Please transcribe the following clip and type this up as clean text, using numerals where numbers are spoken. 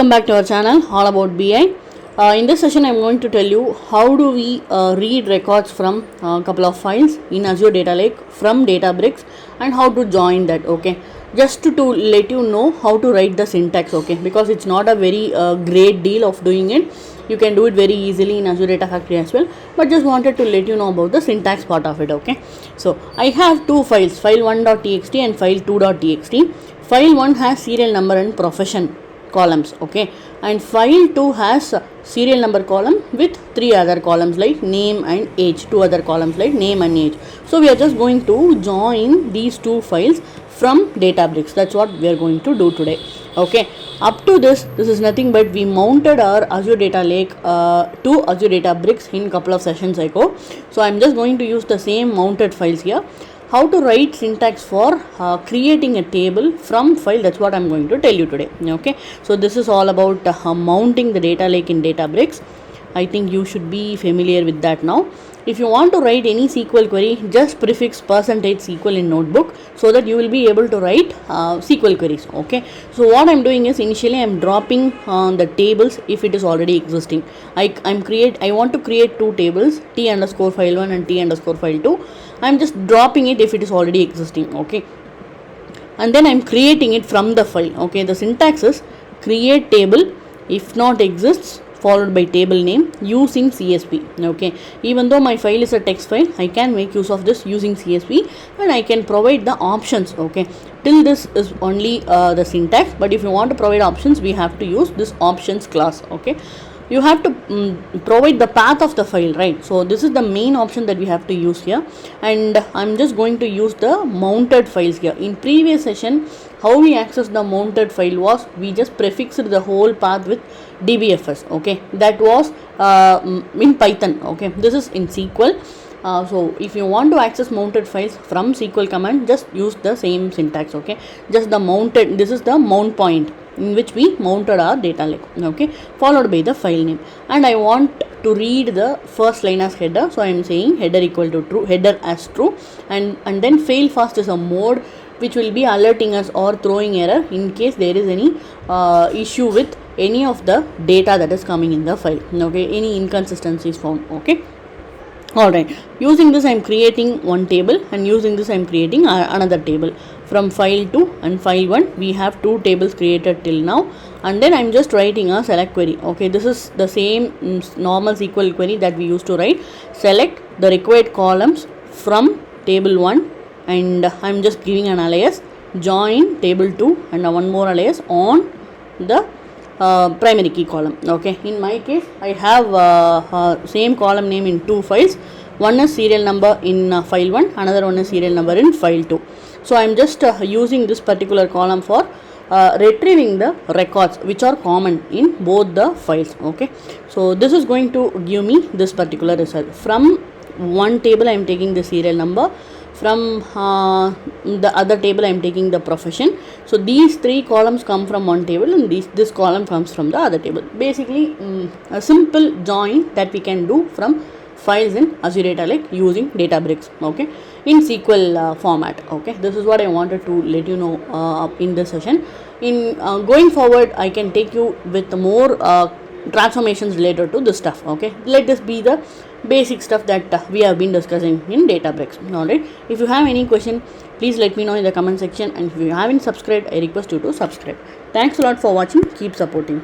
Welcome back to our channel all about BI. In this session I'm going to tell you how do we read records from a couple of files in Azure Data Lake from Databricks and how to join that. Okay, just to let you know how to write the syntax, okay, because it's not a very great deal of doing it. You can do it very easily in Azure Data Factory as well, but just wanted to let you know about the syntax part of it. Okay, so I have two files, file1.txt and file2.txt. File 1 has serial number and profession columns, okay, and file 2 has serial number column with three other columns like name and age, two other columns like name and age. So we are just going to join these two files from Databricks. That's what we are going to do today. Okay, up to this is nothing but we mounted our Azure Data Lake to Azure Databricks in couple of sessions ago. So I'm just going to use the same mounted files here. How to write syntax for creating a table from file, that's what I'm going to tell you today. Okay, so this is all about mounting the data lake in Databricks. I think you should be familiar with that now. If you want to write any SQL query, just prefix %SQL in notebook so that you will be able to write SQL queries. Okay, so what I'm doing is initially I'm dropping the tables if it is already existing. I want to create two tables, t_file1 and t_file2. I'm just dropping it if it is already existing. Okay, and then I'm creating it from the file. Okay, the syntax is create table if not exists followed by table name using CSV. Okay, even though my file is a text file, I can make use of this using CSV and I can provide the options. Okay, till this is only the syntax, but if you want to provide options, we have to use this options class. Okay, you have to provide the path of the file, right? So this is the main option that we have to use here, and I'm just going to use the mounted files here. In previous session, how we access the mounted file was we just prefixed the whole path with dbfs. Okay, that was in Python. Okay, this is in SQL. So if you want to access mounted files from SQL command, just use the same syntax. Okay, just the mounted, this is the mount point in which we mounted our data lake. Okay, followed by the file name, and I want to read the first line as header, so I am saying header equal to true, header as true, and then fail fast is a mode which will be alerting us or throwing error in case there is any issue with any of the data that is coming in the file. Okay, any inconsistencies found. Okay, alright, using this I am creating one table, and using this I am creating another table. From file 2 and file 1 we have two tables created till now, and then I am just writing a select query. Okay, this is the same normal SQL query that we used to write. Select the required columns from table 1, and I am just giving an alias, join table 2 and one more alias on the primary key column. Okay, in my case I have same column name in two files. One is serial number in file 1, another one is serial number in file 2. So I am just using this particular column for retrieving the records which are common in both the files. Okay, so this is going to give me this particular result. From one table I am taking the serial number, from the other table I am taking the profession. So these three columns come from one table, and this column comes from the other table. Basically a simple join that we can do from files in Azure Data Lake using Databricks. Okay, in SQL format. Okay, this is what I wanted to let you know in this session. In going forward, I can take you with more transformations related to this stuff. Okay, let this be the basic stuff that we have been discussing in Databricks. Alright, if you have any question, please let me know in the comment section, and if you haven't subscribed, I request you to subscribe. Thanks a lot for watching. Keep supporting.